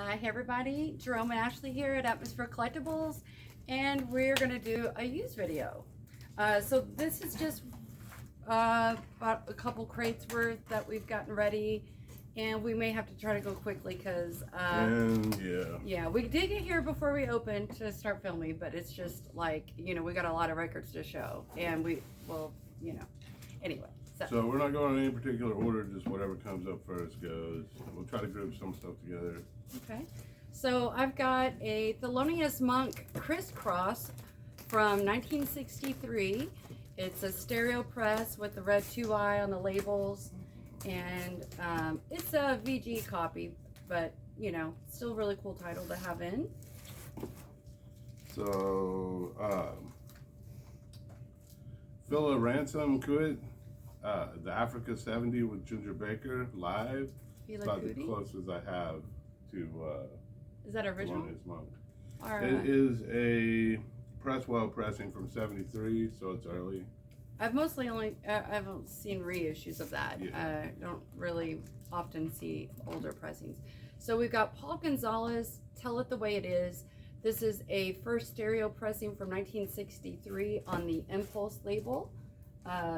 Hey everybody, Jerome Ashley here at Atmosphere Collectibles, and we're going to do a used video. So this is just about a couple crates worth that we've gotten ready, and we may have to try to go quickly because yeah, we did get here before we opened to start filming, but it's just like, you know, we got a lot of records to show, and anyway. So we're not going in any particular order, just whatever comes up first goes. We'll try to group some stuff together. Okay. So I've got a Thelonious Monk crisscross from 1963. It's a stereo press with the red 2i on the labels, and it's a VG copy, but you know, still a really cool title to have in. So Phil Ransom Quit. The Africa 70 with Ginger Baker live. It's about the closest I have to is that original? Monk. Right. It is a Presswell pressing from 73, so it's early. I've mostly I've seen reissues of that. Yeah. I don't really often see older pressings. So we've got Paul Gonzalez, Tell It the Way It Is. This is a first stereo pressing from 1963 on the Impulse label.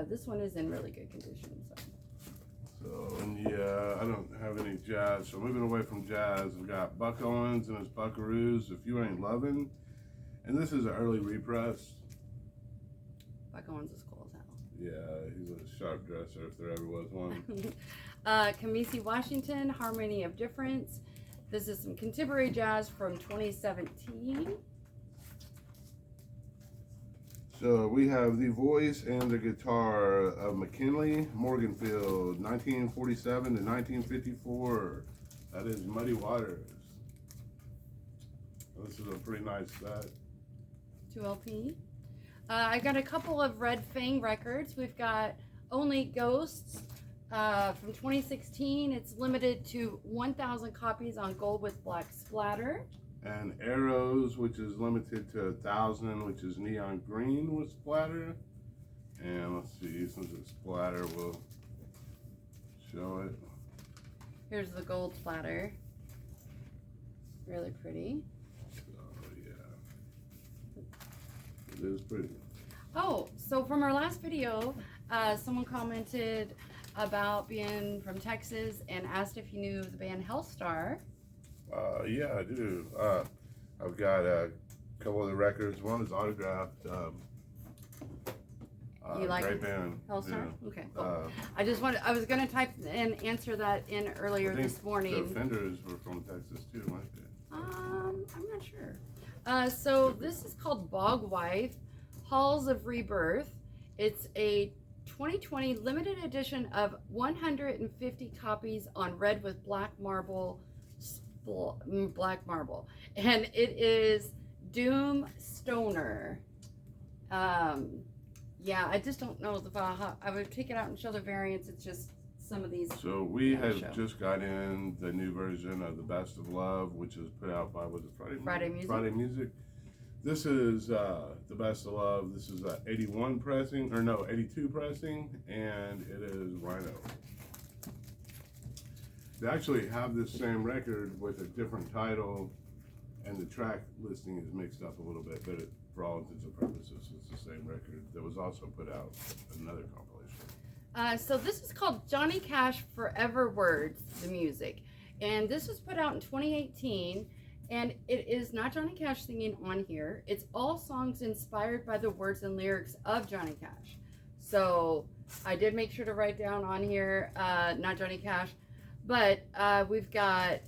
This one is in really good condition. And yeah, I don't have any jazz. So moving away from jazz, we've got Buck Owens and his Buckaroos, If You Ain't Lovin'. And this is an early repress. Buck Owens is cool as hell. Yeah, he's a sharp dresser if there ever was one. Kamisi Washington, Harmony of Difference. This is some contemporary jazz from 2017. So we have the voice and the guitar of McKinley Morganfield, 1947 to 1954. That is Muddy Waters. This is a pretty nice set. 2LP. I got a couple of Red Fang records. We've got Only Ghosts from 2016. It's limited to 1,000 copies on gold with black splatter. And Arrows, which is limited to 1,000, which is neon green with splatter. And let's see, since it's splatter, we'll show it. Here's the gold splatter. Really pretty. Oh yeah, it is pretty. Oh, so from our last video, someone commented about being from Texas and asked if you knew the band Hellstar. Yeah, I do. I've got a couple of the records. One is autographed. You like great band. Hellstar? Yeah. Okay. Cool. I was going to type and answer that in earlier this morning. The Fenders were from Texas too, weren't they? I'm not sure. So this is called Bog Wife, Halls of Rebirth. It's a 2020 limited edition of 150 copies on red with black marble. And it is Doom Stoner. Yeah, I just don't know the Bauhaus. I would take it out and show the variants. It's just some of these. So we have just got in the new version of the Best of Love, which is put out by, was it Friday Music? Friday Music. This is the Best of Love. This is 81 pressing, or no, 82 pressing, and it is Rhino. They actually have this same record with a different title, and the track listing is mixed up a little bit, but for all intents and purposes, it's the same record that was also put out another compilation. So this is called Johnny Cash Forever Words, the music. And this was put out in 2018, and it is not Johnny Cash singing on here. It's all songs inspired by the words and lyrics of Johnny Cash. So I did make sure to write down on here, not Johnny Cash. But we've got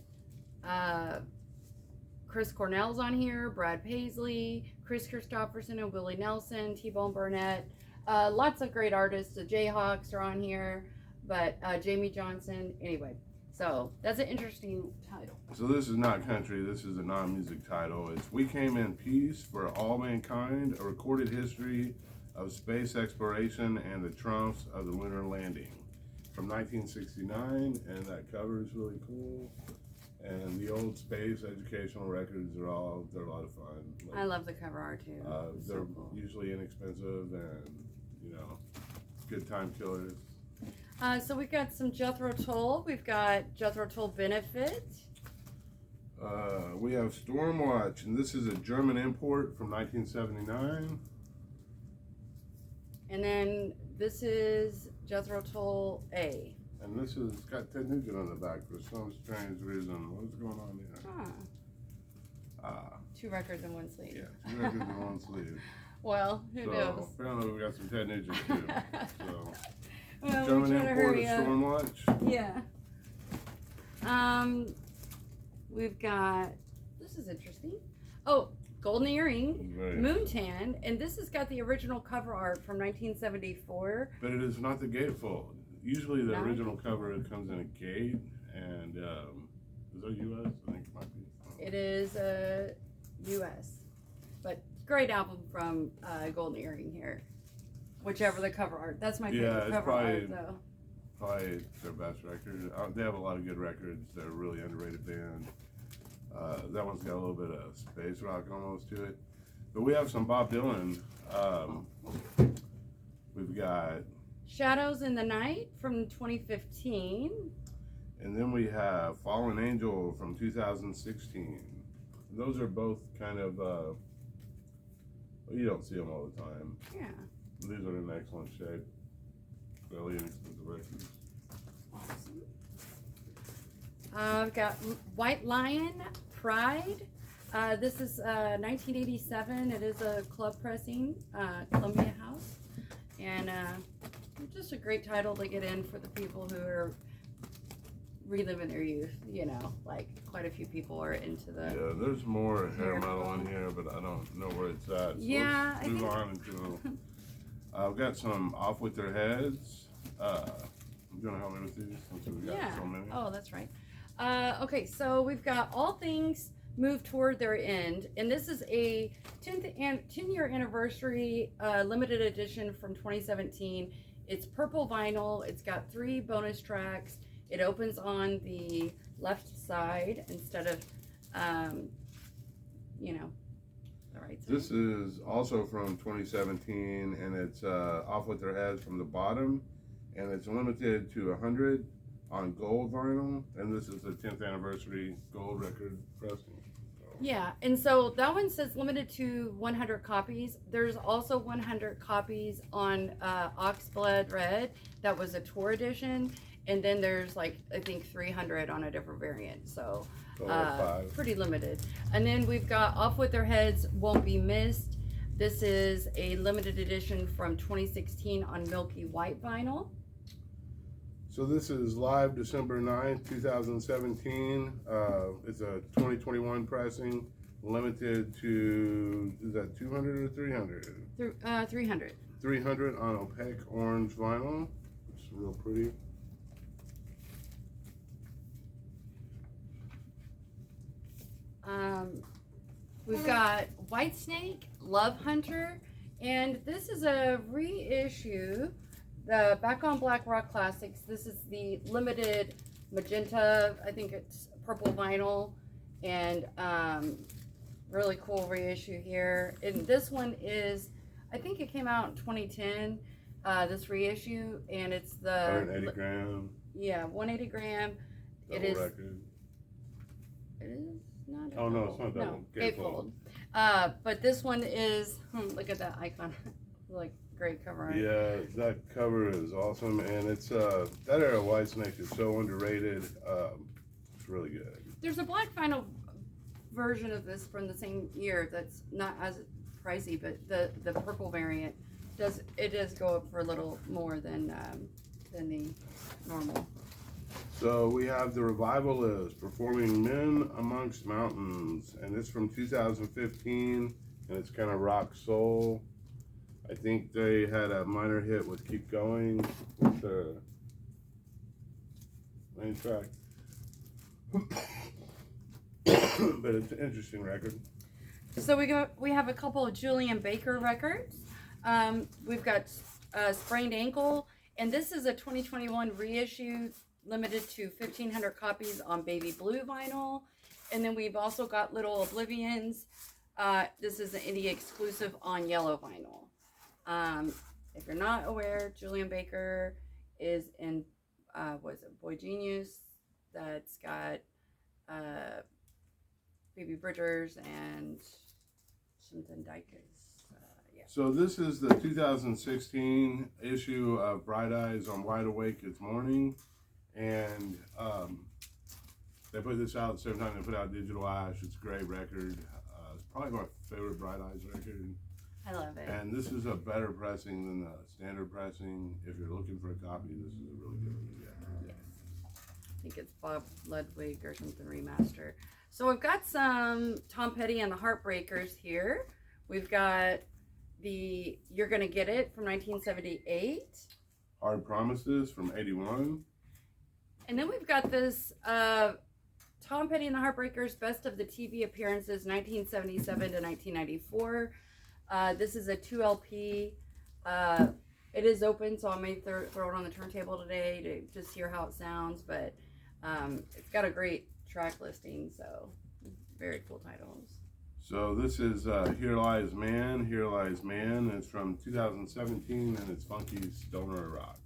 Chris Cornell's on here, Brad Paisley, Chris Christopherson and Willie Nelson, T-Bone Burnett. Lots of great artists. The Jayhawks are on here, but Jamie Johnson. Anyway, so that's an interesting title. So this is not country. This is a non-music title. It's We Came in Peace for All Mankind, a recorded history of space exploration and the triumphs of the lunar landing. From 1969, and that cover is really cool. And the old space educational records they're a lot of fun. Like, I love the cover art too. They're so cool. Usually inexpensive and, you know, good time killers. So we've got some Jethro Tull. We've got Jethro Tull Benefit. We have Stormwatch, and this is a German import from 1979. And then this is Jethro Tull A. And this has got Ted Nugent on the back for some strange reason. What's going on here? Huh. 2 records in 1 sleeve. Yeah, 2 records in 1 sleeve. Well, who knows? Apparently we got some Ted Nugent too. So, well, German import of Stormwatch. Yeah. We've got, this is interesting. Oh, Golden Earring, Right. Moontan, and this has got the original cover art from 1974. But it is not the gatefold. Usually the No? original cover, it comes in a gate, and is that US? I think it might be. It is US, but great album from Golden Earring here. Whichever the cover art. That's my favorite it's cover art, though. Probably their best record. They have a lot of good records. They're a really underrated band. That one's got a little bit of space rock almost to it. But we have some Bob Dylan. We've got Shadows in the Night from 2015. And then we have Fallen Angel from 2016. Those are both kind of, you don't see them all the time. Yeah. These are in excellent shape. Fairly inexpensive records. Awesome. I've got White Lion Pride. This is 1987. It is a club pressing, Columbia House. And just a great title to get in for the people who are reliving their youth. You know, like quite a few people are into the. Yeah, there's more hair metal in here, but I don't know where it's at. So yeah, let's move on into. I've got some Off With Their Heads. You want to help me with these since we've got so many? Oh, that's right. Okay, so we've got All Things Move Toward Their End, and this is a 10-year anniversary limited edition from 2017. It's purple vinyl. It's got 3 bonus tracks. It opens on the left side instead of, you know, the right side. This is also from 2017, and it's Off With Their Heads from the bottom, and it's limited to 100 on gold vinyl, and this is the 10th anniversary gold record pressing. So. Yeah, and so that one says limited to 100 copies. There's also 100 copies on Oxblood Red. That was a tour edition. And then there's like, I think 300 on a different variant. So pretty limited. And then we've got Off With Their Heads, Won't Be Missed. This is a limited edition from 2016 on Milky White vinyl. So this is live December 9th, 2017. It's a 2021 pressing, limited to, is that 200 or 300? 300. 300 on opaque orange vinyl. It's real pretty. We've got Whitesnake, Love Hunter, and this is a reissue. The Back on Black Rock Classics. This is the limited magenta, I think it's purple vinyl, and really cool reissue here. And this one is, I think it came out in 2010, this reissue, and it's the 180 gram. Yeah, 180 gram. Double it is. Record. It is not. Oh no, it's not double. No, gatefold. But this one is. Look at that icon. Like. Great cover art. Yeah, that cover is awesome, and it's that era of Whitesnake is so underrated. It's really good. There's a black vinyl version of this from the same year that's not as pricey, but the purple variant does go up for a little more than the normal. So we have the Revivalists performing "Men Amongst Mountains," and it's from 2015, and it's kind of rock soul. I think they had a minor hit with "Keep Going" with their main track, but it's an interesting record. So we have a couple of Julian Baker records. We've got Sprained Ankle, and this is a 2021 reissue, limited to 1,500 copies on baby blue vinyl. And then we've also got Little Oblivions. This is an indie exclusive on yellow vinyl. If you're not aware, Julian Baker is in, was it Boy Genius? That's got Phoebe Bridgers and something Dykes. Yeah. So this is the 2016 issue of Bright Eyes on Wide Awake It's Morning, and they put this out the same time they put out Digital Ash. It's a great record. It's probably my favorite Bright Eyes record. I love it. And this is a better pressing than the standard pressing. If you're looking for a copy, this is a really good one to get. Yes. I think it's Bob Ludwig or something remaster. So we've got some Tom Petty and the Heartbreakers here. We've got the You're Gonna Get It from 1978. Hard Promises from 81. And then we've got this Tom Petty and the Heartbreakers Best of the TV Appearances 1977 to 1994. This is a 2 LP. It is open, so I may throw it on the turntable today to just hear how it sounds, but it's got a great track listing, so very cool titles. So this is Here Lies Man, Here Lies Man. It's from 2017, and it's funky stoner rock.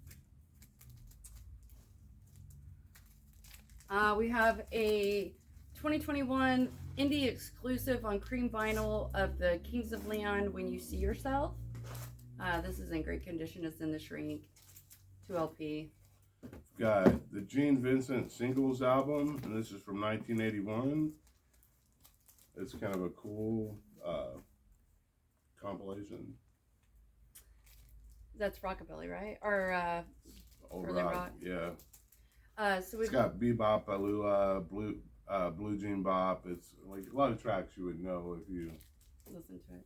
We have a 2021 indie exclusive on cream vinyl of the Kings of Leon, When You See Yourself. This is in great condition. It's in the shrink. 2 LP. We've got the Gene Vincent Singles album, and this is from 1981. It's kind of a cool compilation. That's rockabilly, right? Or Old early rock, rock. yeah. So It's got Bebop, Alula, Blue Jean Bop. It's like a lot of tracks you would know if you listen to it.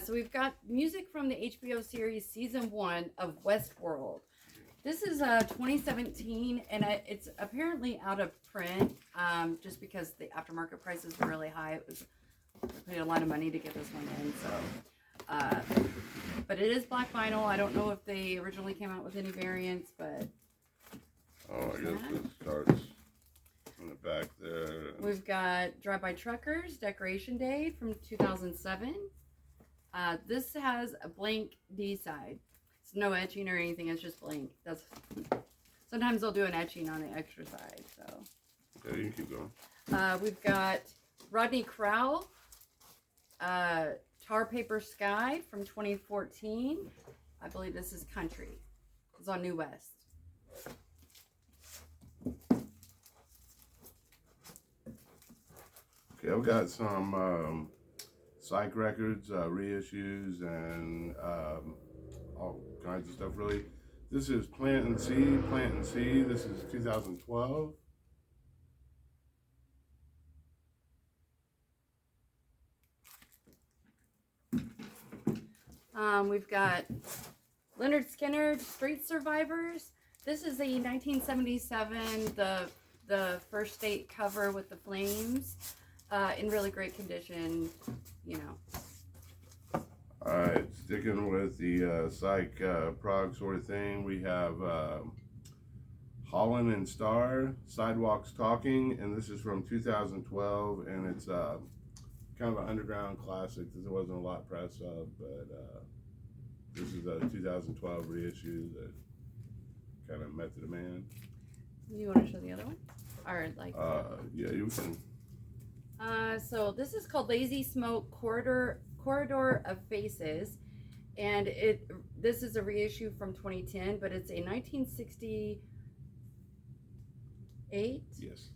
So we've got music from the HBO series Season 1 of Westworld. This is 2017, and it's apparently out of print just because the aftermarket prices were really high. I paid a lot of money to get this one in, so. But it is black vinyl. I don't know if they originally came out with any variants, but. Oh, I guess it starts in the back there. We've got Drive-By Truckers, Decoration Day from 2007. This has a blank D side. It's no etching or anything, it's just blank. Sometimes they'll do an etching on the extra side, so. Yeah, you can keep going. We've got Rodney Crowell, Tar Paper Sky from 2014. I believe this is country. It's on New West. Okay, I've got some Psych Records reissues and all kinds of stuff really. This is Plant and See. This is 2012. We've got Leonard Skynyrd, Street Survivors. This is a 1977, the first state cover with the flames, in really great condition, you know. Alright, sticking with the psych prog sort of thing, we have Holland and Starr, Sidewalks Talking, and this is from 2012, and it's kind of an underground classic. There wasn't a lot press of, but this is a 2012 reissue that kind of met the demand. You want to show the other one? Or like? Yeah, you can. So this is called Lazy Smoke Corridor of Faces, and this is a reissue from 2010, but it's a 1968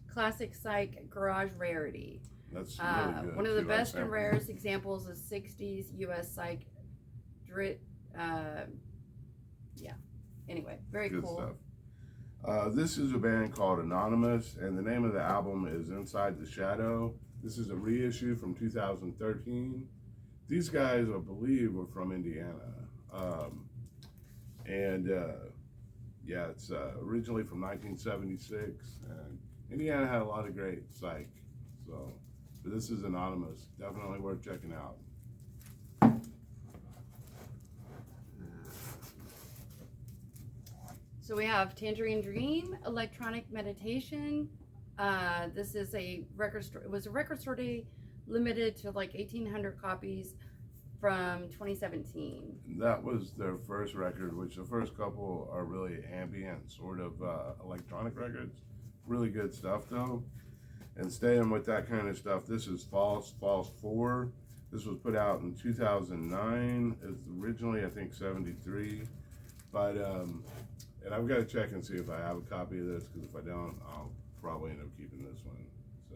classic psych garage rarity. That's really good. One of the best and rarest examples of 60s US psych yeah. Anyway, very good cool stuff. This is a band called Anonymous, and the name of the album is Inside the Shadow. This is a reissue from 2013. These guys, I believe, were from Indiana. Yeah, it's originally from 1976, and Indiana had a lot of great psych. So, but this is Anonymous. Definitely worth checking out. So we have Tangerine Dream, Electronic Meditation. This is a record store. It was a record store day, limited to like 1,800 copies from 2017. That was their first record, which the first couple are really ambient, sort of electronic records. Really good stuff, though. And staying with that kind of stuff, this is False 4. This was put out in 2009. It's originally, I think, 73. But, and I've got to check and see if I have a copy of this, because if I don't, I'll probably end up keeping this one. So,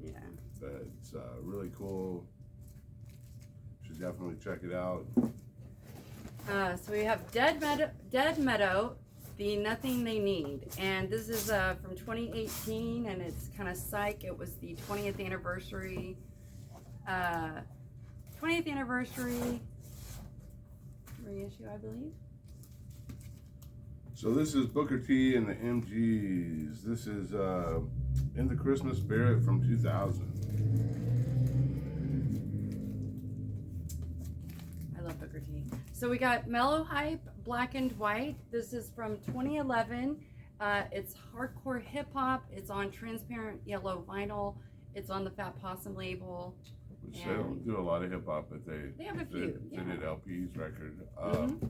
yeah. But it's really cool. Should definitely check it out. So we have Dead Meadow, the Nothing They Need, and this is from 2018, and it's kind of psych. It was the 20th anniversary. 20th anniversary reissue, I believe. So this is Booker T and the MGs. This is In the Christmas Spirit from 2000. I love Booker T. So we got Mellow Hype, Black and White. This is from 2011. It's hardcore hip hop. It's on transparent yellow vinyl. It's on the Fat Possum label. Which they don't do a lot of hip hop, but they have a few. They did LP's record. Mm-hmm.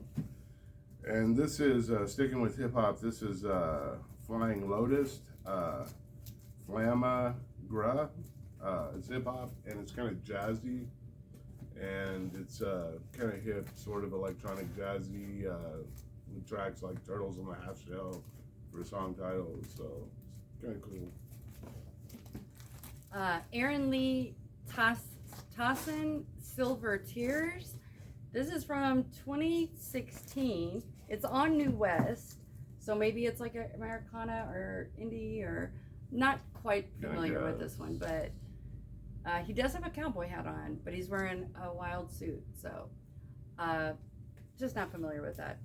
And this is sticking with hip hop. This is Flying Lotus, Flamma Gra. It's hip hop and it's kind of jazzy. And it's kind of hip, sort of electronic jazzy, with tracks like Turtles on the Half Shell for song titles, so it's kind of cool. Aaron Lee Tossin, Silver Tears. This is from 2016. It's on New West, so maybe it's like Americana or indie, or not quite familiar with this one, but he does have a cowboy hat on, but he's wearing a wild suit, so just not familiar with that.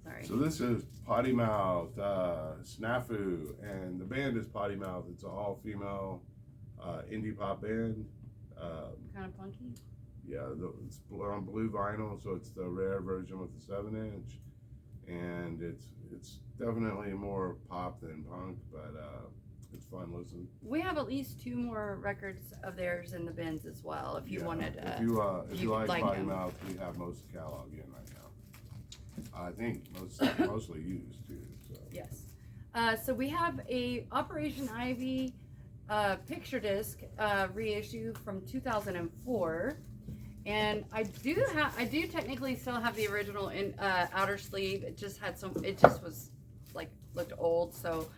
Sorry. So this is Potty Mouth, Snafu, and the band is Potty Mouth. It's an all-female indie pop band. Kind of punky? Yeah, it's on blue vinyl, so it's the rare version with the 7-inch, and it's definitely more pop than punk, but it's fun listening. We have at least 2 more records of theirs in the bins as well. If you wanted, if you like Potty Mouth, we have most of the catalog in right now. I think mostly used too. So. Yes. So we have a Operation Ivy picture disc reissue from 2004, and I do technically still have the original in outer sleeve. It just was like looked old, so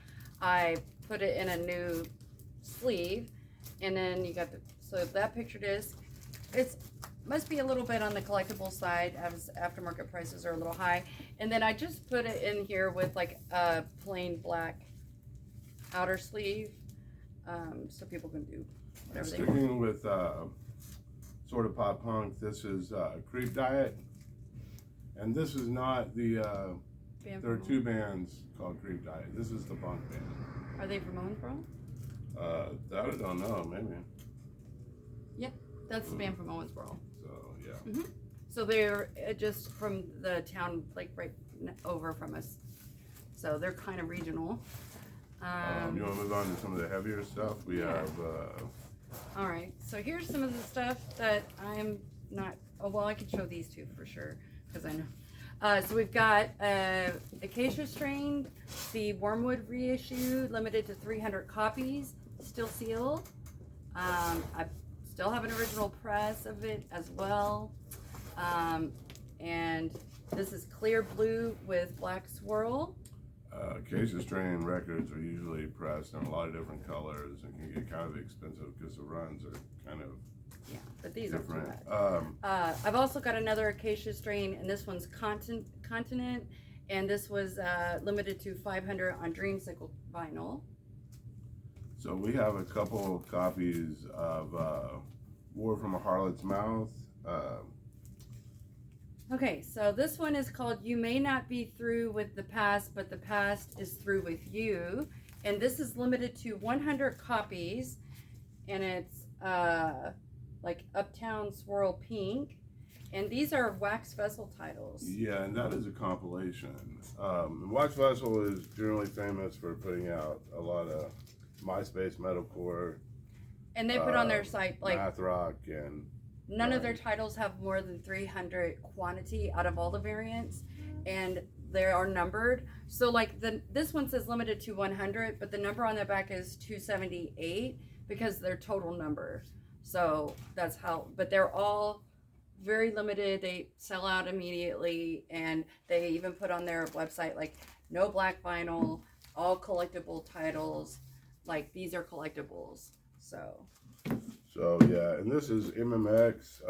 I put it in a new sleeve, and then you got so that picture disc. It's must be a little bit on the collectible side, as aftermarket prices are a little high, and then I just put it in here with like a plain black outer sleeve, so people can do whatever they want. Sticking with sort of pop punk, this is Creep Diet, and this is not the. There are 2 bands called Creep Diet. This is the punk band. Are they from Owensboro? That I don't know, maybe. Yep, that's the band from Owensboro. So, yeah. Mm-hmm. So they're just from the town, like right over from us. So they're kind of regional. You want to move on to some of the heavier stuff? We have... All right, so here's some of the stuff that I'm not... Oh, well, I could show these 2 for sure, because I know. So we've got Acacia Strain, the Wormwood reissue, limited to 300 copies, still sealed. I still have an original press of it as well. And this is clear blue with black swirl. Acacia Strain records are usually pressed in a lot of different colors and can get kind of expensive because the runs are kind of but these different. Aren't too bad. I've also got another Acacia Strain, and this one's Continent, and this was limited to 500 on Dreamsicle vinyl. So we have a couple of copies of War from a Harlot's Mouth. Okay, so this one is called You May Not Be Through with the Past, but the Past is Through with You. And this is limited to 100 copies, and it's like Uptown Swirl Pink. And these are Wax Vessel titles. Yeah, and that is a compilation. Wax Vessel is generally famous for putting out a lot of MySpace metalcore. And they put on their site like math rock, and none of their titles have more than 300 quantity out of all the variants. And they are numbered. So like this one says limited to 100, but the number on the back is 278 because they're total number. So that's how, but they're all very limited. They sell out immediately, and they even put on their website like no black vinyl, all collectible titles. Like these are collectibles. So yeah, and this is MMX,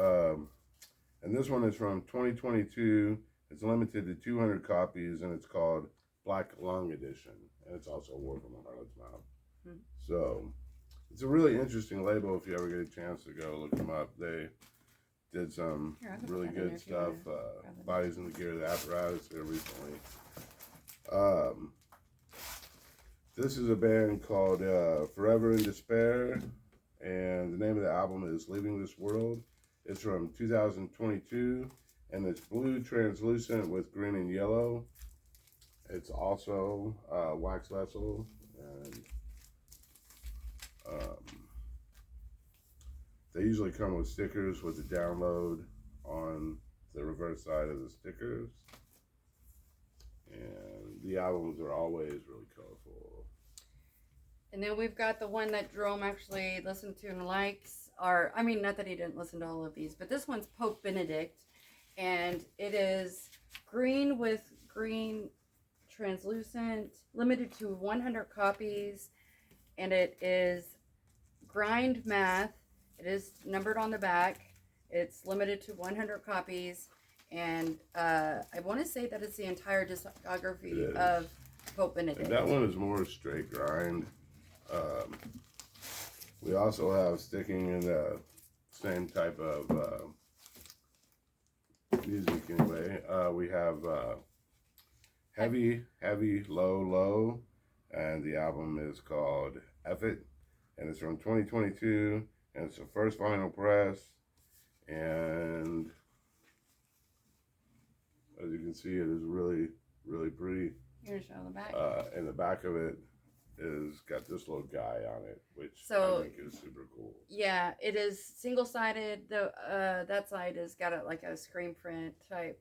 and this one is from 2022. It's limited to 200 copies, and it's called Black Lung Edition, and it's also a word from a Harlot's Mouth. So it's a really interesting label. If you ever get a chance to go look them up, they did some really good stuff. Bodies in the Gear, the apparatus there recently. This is a band called Forever in Despair, and the name of the album is Leaving This World. It's from 2022, and it's blue translucent with green and yellow. It's also wax vessel, and they usually come with stickers with the download on the reverse side of the stickers. And the albums are always really colorful. And then we've got the one that Jerome actually listened to and likes. Or, I mean, not that he didn't listen to all of these, but this one's Pope Benedict. And it is green with green translucent, limited to 100 copies. And it is grind math. It is numbered on the back. It's limited to 100 copies. And I want to say that it's the entire discography of Pope Benedict. And that one is more straight grind. We also have, sticking in the same type of music anyway, we have Heavy, Heavy, Low, Low, and the album is called F It, and it's from 2022, and it's the first vinyl press, and as you can see, it is really, really pretty. You're gonna show the back. And the back of it is got this little guy on it, which I think is super cool. Yeah, it is single-sided. That side has got like a screen print type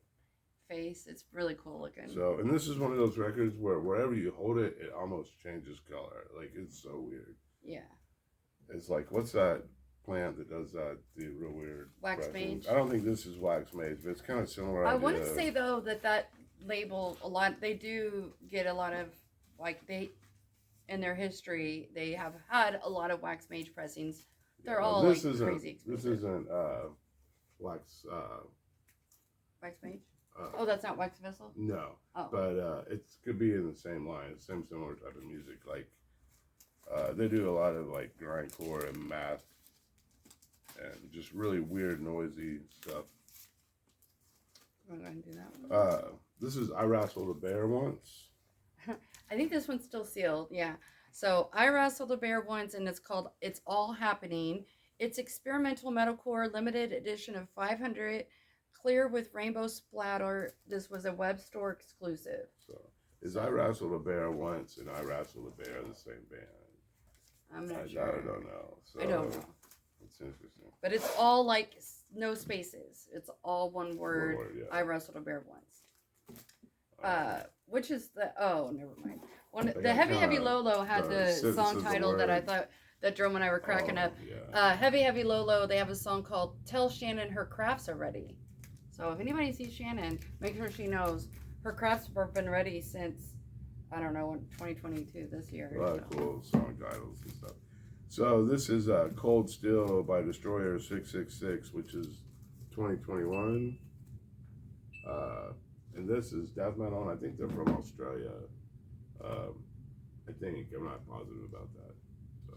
face. It's really cool looking. So, and this is one of those records where wherever you hold it, it almost changes color. Like, it's so weird. Yeah. It's like, what's that plant that does that? The real weird wax mage. I don't think this is wax mage, but it's kind of similar. I want to say though that label a lot. They do get a lot of like in their history they have had a lot of wax mage pressings. They're all like crazy expensive. This isn't wax. Wax mage. Oh, that's not wax vessel. No, but it could be in the same line, same similar type of music. Like they do a lot of like grindcore and math. And just really weird, noisy stuff. I'm going to do that one. This is I Wrestled a Bear Once. I think this one's still sealed, yeah. So I Wrestled a Bear Once, and it's called It's All Happening. It's experimental metalcore, limited edition of 500, clear with rainbow splatter. This was a web store exclusive. So is I Wrestled a Bear Once and I Wrestled a Bear the same band? I'm not sure. I don't know. So, I don't know. It's interesting. But it's all like no spaces. It's all one word. Yeah. I Wrestled a Bear Once. Which is the never mind. The Heavy Low Low had the song title that I thought that Jerome and I were cracking up. Yeah. Heavy Low Low. They have a song called "Tell Shannon Her Crafts Are Ready." So if anybody sees Shannon, make sure she knows her crafts have been ready since 2022 this year. A lot of cool song titles and stuff. So this is Cold Steel by Destroyer 666, which is 2021. And this is death metal, and I think they're from Australia. I think. I'm not positive about that. So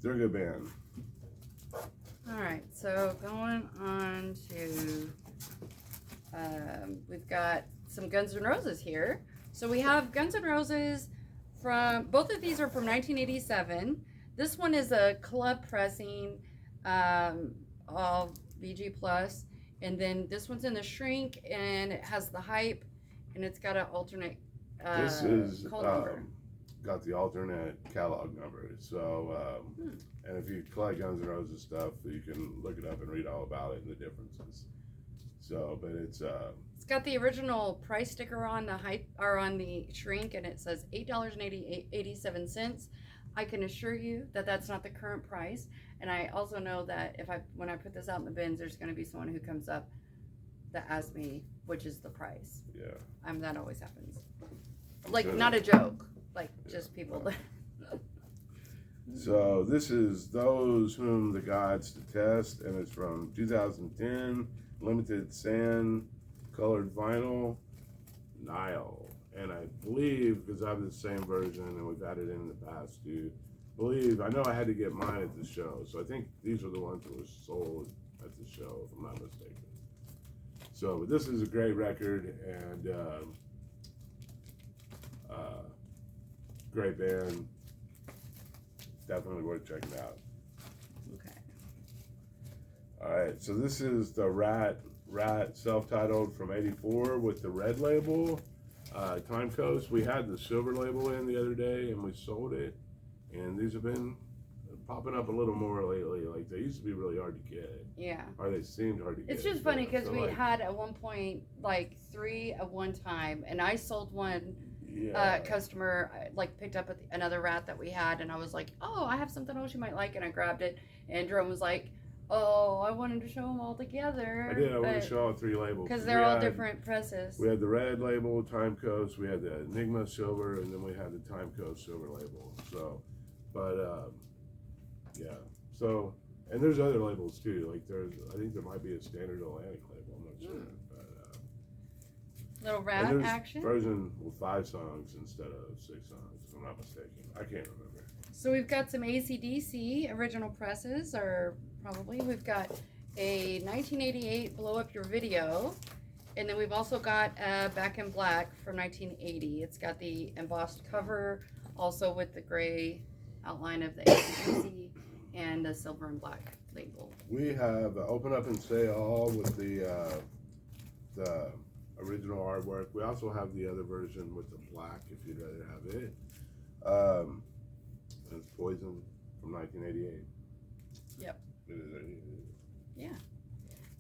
they're a good band. All right, so going on to, we've got some Guns N' Roses here. So we have Guns N' Roses both of these are from 1987. This one is a club pressing, all VG plus, and then this one's in the shrink, and it has the hype, and it's got an alternate this is call number. Got the alternate catalog number. So, and if you collect Guns N' Roses stuff, you can look it up and read all about it and the differences. So, but it's It's got the original price sticker on the Hype or on the shrink, and it says $8.87. I can assure you that that's not the current price, and I also know that when I put this out in the bins, there's going to be someone who comes up that asks me which is the price. Yeah. That always happens. Like, not a joke. Like, just people that. So this is Those Whom the Gods Detest, and it's from 2010, limited sand colored vinyl, Nile. And I believe, because I have the same version and we've had it in the past too, I know I had to get mine at the show, so I think these are the ones that were sold at the show, if I'm not mistaken. So, but this is a great record, and great band. Definitely worth checking out. Okay. All right, so this is the Rat self-titled from '84 with the red label, Time Coast. We had the silver label in the other day, and we sold it. And these have been popping up a little more lately. Like, they used to be really hard to get. Yeah. Or they seemed hard to get. It's just funny because we had at one point like 3 at one time, and I sold one. Customer picked up another rat that we had, and I was like, oh, I have something else you might like, and I grabbed it, and Jerome was like, oh, I wanted to show them all together. I did. I wanted to show all 3 labels because they're all different presses. We had the red label, Time Coast. We had the Enigma silver, and then we had the Time Coast silver label. So, but yeah. So, and there's other labels too. Like I think there might be a standard Atlantic label. I'm not sure. Little rat action. Version with 5 songs instead of 6 songs, if I'm not mistaken. I can't remember. So we've got some AC/DC original presses, or probably we've got a 1988 Blow Up Your Video, and then we've also got Back in Black from 1980. It's got the embossed cover, also with the gray outline of the AC/DC and the silver and black label. We have Open Up and Say All with the original artwork. We also have the other version with the black, if you'd rather have it. It's Poison from 1988. Yep. Yeah.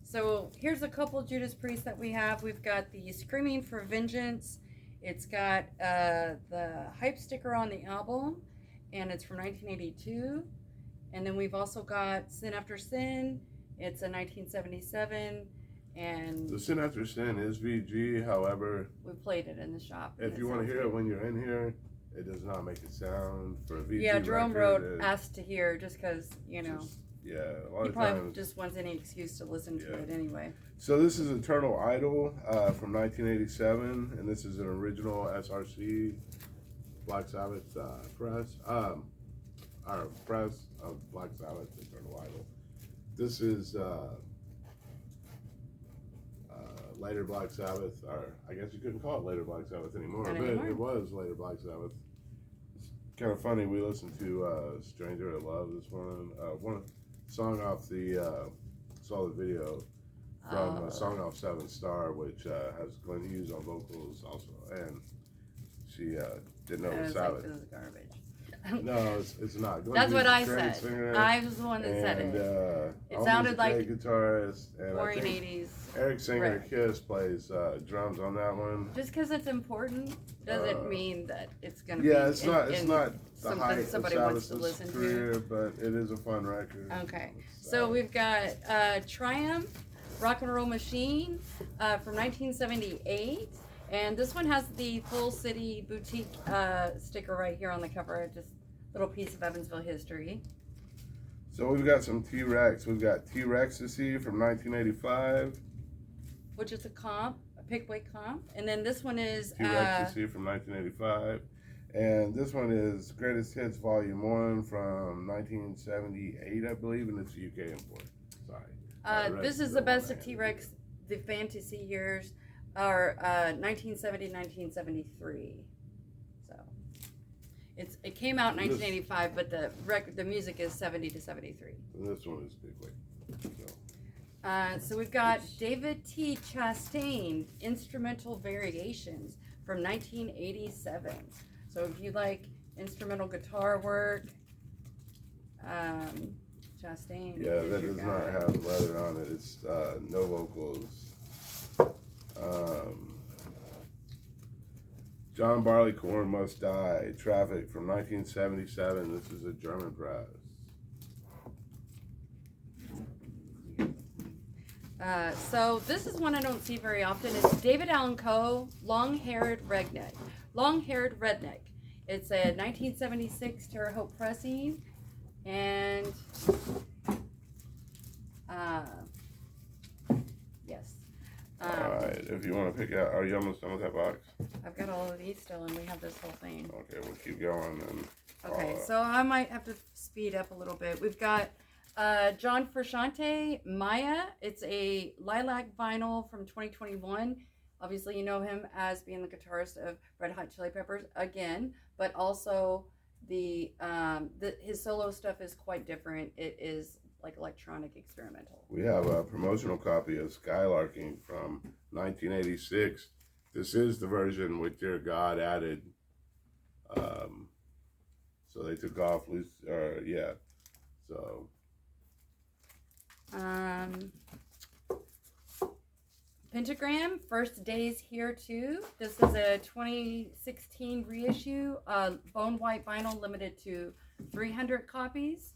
So here's a couple Judas Priests that we have. We've got the Screaming for Vengeance. It's got the Hype sticker on the album, and it's from 1982. And then we've also got Sin After Sin. It's a 1977. And the Sin After Sin is VG, however, we played it in the shop. If you want to hear it when you're in here, it does not make a sound for a VG. Yeah, Jerome wrote asked to hear just because, you know. Yeah, a lot he of probably times, just wants any excuse to listen to it anyway. So this is Eternal Idol from 1987, and this is an original SRC Black Sabbath press. Our press of Black Sabbath Eternal Idol. This is later Black Sabbath, or I guess you couldn't call it later Black Sabbath anymore, but it was later Black Sabbath. It's kind of funny, we listened to Stranger at Love this morning. One song off saw the video from a song off 7 Star, which has Glenn Hughes on vocals also, and she didn't know it was Sabbath. This is garbage. No, it's not. That's what I said. Singer, I was the one that said it. It sounded like guitarist and boring 80s. Eric Singer of Kiss plays drums on that one. Just because it's important doesn't mean that it's going to be. Yeah, it's not the height of somebody wants to Sabbath's listen career, to. But it is a fun record. Okay, so we've got Triumph, Rock and Roll Machine from 1978. And this one has the Full City Boutique sticker right here on the cover. Just a little piece of Evansville history. So we've got some T.Rex. We've got T.Rex from 1985. Which is a pick-weight comp. And then this one is... T.Rex from 1985. And this one is Greatest Hits Volume 1 from 1978, I believe, and it's a UK import. Sorry. This is the best of T.Rex, the fantasy years. Are 1970, 1973. So it came out in 1985, but the music is 70 to 73. And this one is big weight. So we've got David T. Chastain Instrumental Variations from 1987. So if you like instrumental guitar work, Chastain. Yeah, that does not have leather on it. It's no vocals. John Barleycorn Must Die, Traffic from 1977. This is a German press. So this is one I don't see very often. It's David Allen Coe, Long-Haired Redneck. Long-Haired Redneck. It's a 1976 Terre Haute pressing, and yes. Alright, if you want to pick out, are you almost done with that box? I've got all of these still, and we have this whole thing. Okay, we'll keep going then. Okay, so I might have to speed up a little bit. We've got John Frusciante, Maya. It's a lilac vinyl from 2021. Obviously, you know him as being the guitarist of Red Hot Chili Peppers again, but also his solo stuff is quite different. It is like electronic experimental. We have a promotional copy of Skylarking from 1986. This is the version with Dear God added. So they took off loose, yeah. So. Pentagram, First Days Here Too. This is a 2016 reissue, bone white vinyl, limited to 300 copies.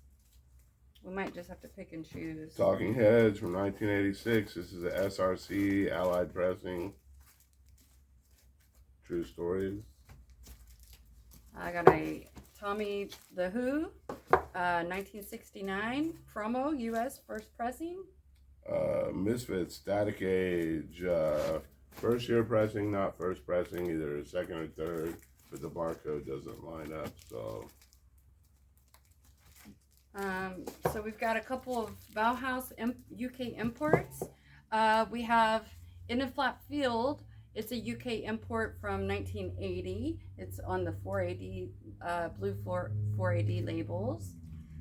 We might just have to pick and choose. Talking Heads from 1986. This is a SRC Allied Pressing. True Stories. I got a Tommy the Who, 1969 promo, U.S. first pressing. Misfits, Static Age, first year pressing, not first pressing, either second or third, but the barcode doesn't line up, so. So we've got a couple of Bauhaus UK imports. We have In a Flat Field. It's a UK import from 1980. It's on the 4AD, blue 4AD labels.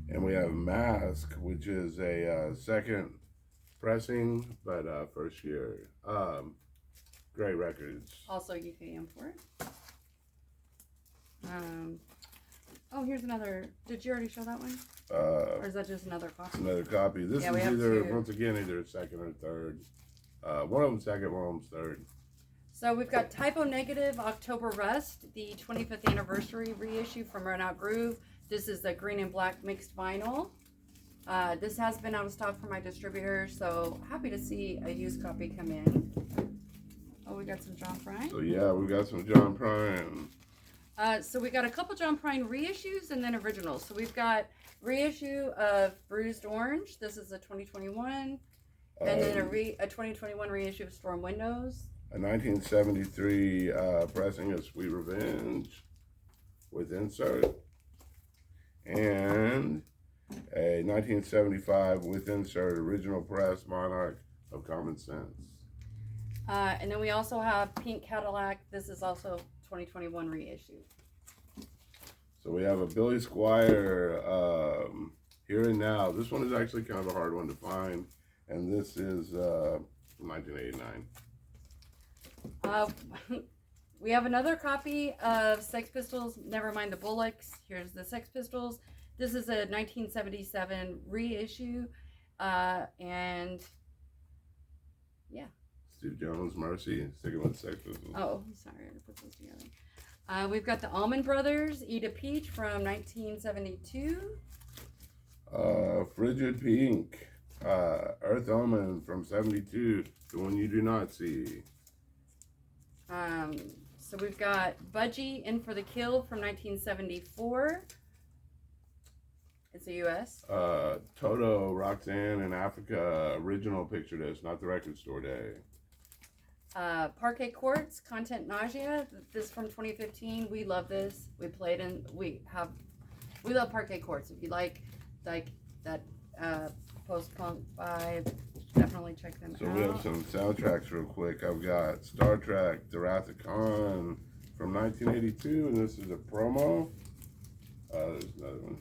And we have Mask, which is a second pressing, but first year. Great records. Also UK import. Oh, here's another. Did you already show that one? Or is that just another copy? Another copy. This Yeah, is either, two. once again, either second or third. One of them second, one of them third. So we've got Typo Negative October Rust, the 25th anniversary reissue from Run Out Groove. This is the green and black mixed vinyl. This has been out of stock for my distributor, so happy to see a used copy come in. Oh, we got some John Prine. So yeah, we got some John Prine. So we got a couple John Prine reissues and then originals. So we've got reissue of Bruised Orange. This is a 2021. And then a 2021 reissue of Storm Windows. A 1973 pressing of Sweet Revenge with insert. And a 1975 with insert original press Monarch of Common Sense. And then we also have Pink Cadillac. This is also 2021 reissue. So we have a Billy Squier Here and Now. This one is actually kind of a hard one to find. And this is 1989. We have another copy of Sex Pistols, Never Mind the Bullocks. Here's the Sex Pistols. This is a 1977 reissue. And yeah. Steve Jones, Mercy, sticking with Sex Pistols. Oh, sorry, I put those together. We've got the Allman Brothers, Eat a Peach from 1972. Frigid Pink, Earth Omen from 72, the one you do not see. So we've got Budgie In for the Kill from 1974. It's a U.S. Toto, Roxanne in Africa, original picture disc, not the record store day. Parquet Courts, Content Nausea. This from 2015. We love this. We played and we love Parquet Courts. If you like that post-punk vibe, definitely check them out. So we have some soundtracks real quick. I've got Star Trek, The Wrath of Khan from 1982, and this is a promo. There's another one.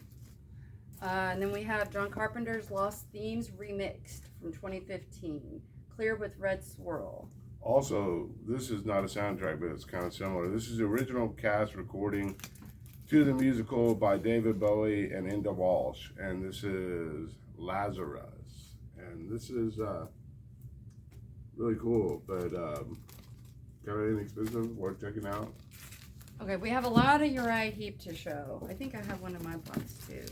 And then we have John Carpenter's Lost Themes Remixed from 2015. Clear with Red Swirl. Also, this is not a soundtrack, but it's kind of similar. This is the original cast recording to the musical by David Bowie and Inda Walsh, and this is Lazarus. And this is really cool, but kind of inexpensive, worth checking out. Okay, we have a lot of Uriah Heep to show. I think I have one in my box too.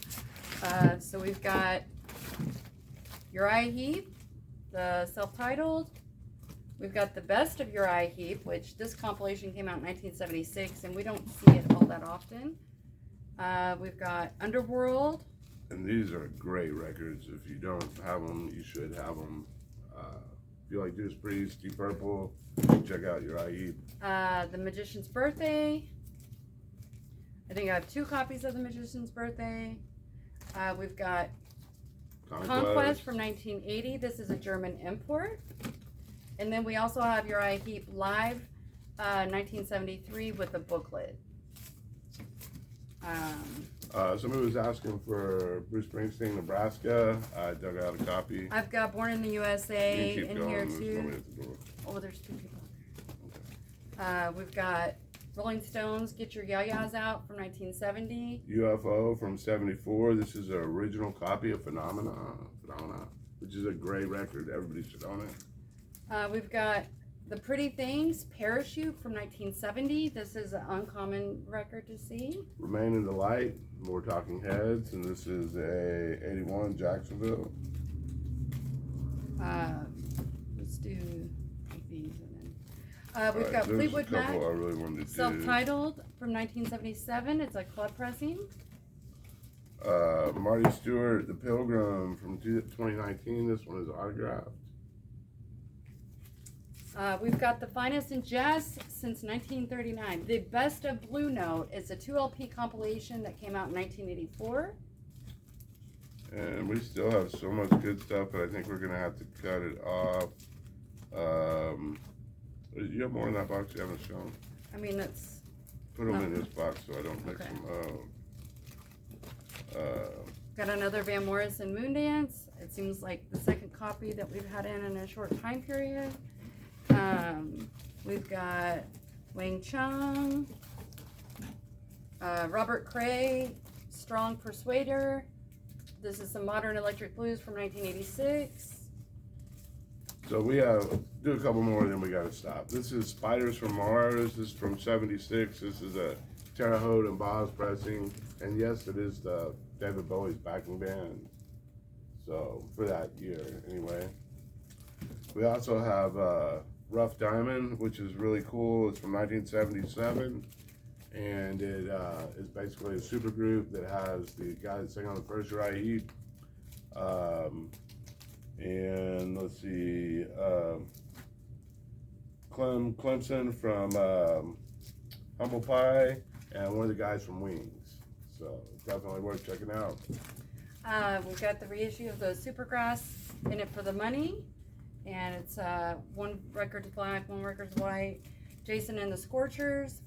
So we've got Uriah Heep, the self-titled. We've got the best of Uriah Heep, which this compilation came out in 1976, and we don't see it all that often. We've got Underworld. And these are great records. If you don't have them, you should have them. If you like Judas Priests, Deep Purple, check out Uriah Heep. The Magician's Birthday. I think I have 2 copies of The Magician's Birthday. We've got Conquest from 1980. This is a German import. And then we also have Uriah Heep Live 1973 with a booklet. Somebody was asking for Bruce Springsteen, Nebraska. I dug out a copy. I've got Born in the USA in going. here There's too. nobody at the door. Oh, there's 2 people. We've got Rolling Stones, Get Your Yayas Out from 1970. UFO from 74. This is an original copy of Phenomena, which is a great record. Everybody should own it. We've got The Pretty Things, Parachute from 1970. This is an uncommon record to see. Remain in the Light, more Talking Heads, and this is a 81 Jacksonville. Let's do these. And then we've got Fleetwood Mac, I really wanted to self-titled from 1977. It's a club pressing. Marty Stewart, The Pilgrim from 2019. This one is autographed. We've got The Finest in Jazz since 1939. The Best of Blue Note is a 2 LP compilation that came out in 1984. And we still have so much good stuff, but I think we're going to have to cut it off. You have more in that box you haven't shown? I mean, that's... Put them in this box so I don't mix them up. Got another Van Morrison Moondance. It seems like the second copy that we've had in a short time period. We've got Wang Chung, Robert Cray, Strong Persuader. This is some Modern Electric Blues from 1986. So we do a couple more, then we got to stop. This is Spiders from Mars. This is from 76. This is a Terre Haute and Bauhaus pressing. And yes, it is the David Bowie's backing band. So for that year, anyway. We also have Rough Diamond, which is really cool. It's from 1977, and it is basically a super group that has the guy that sang on the first Uriah Heep. And let's see, Clemson from Humble Pie, and one of the guys from Wings. So definitely worth checking out. We've got the reissue of the Supergrass, In It for the Money. And it's 1 record's black, 1 record's white. Jason and the Scorchers,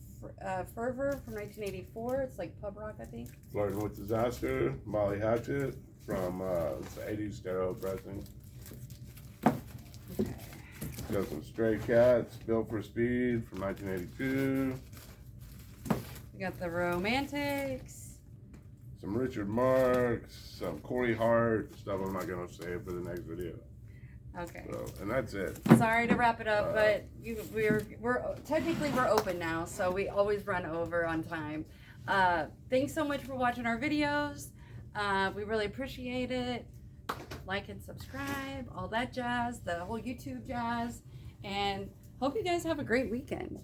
Fervor from 1984. It's like pub rock, I think. Flirting with Disaster, Molly Hatchet from the 80s stereo pressing. Okay. Got some Stray Cats, Built for Speed from 1982. We got the Romantics. Some Richard Marx, some Corey Hart, stuff I'm not going to say for the next video. Okay. So, and that's it. Sorry to wrap it up, but we're technically we're open now, so we always run over on time. Thanks so much for watching our videos. We really appreciate it. Like and subscribe, all that jazz, the whole YouTube jazz, and hope you guys have a great weekend.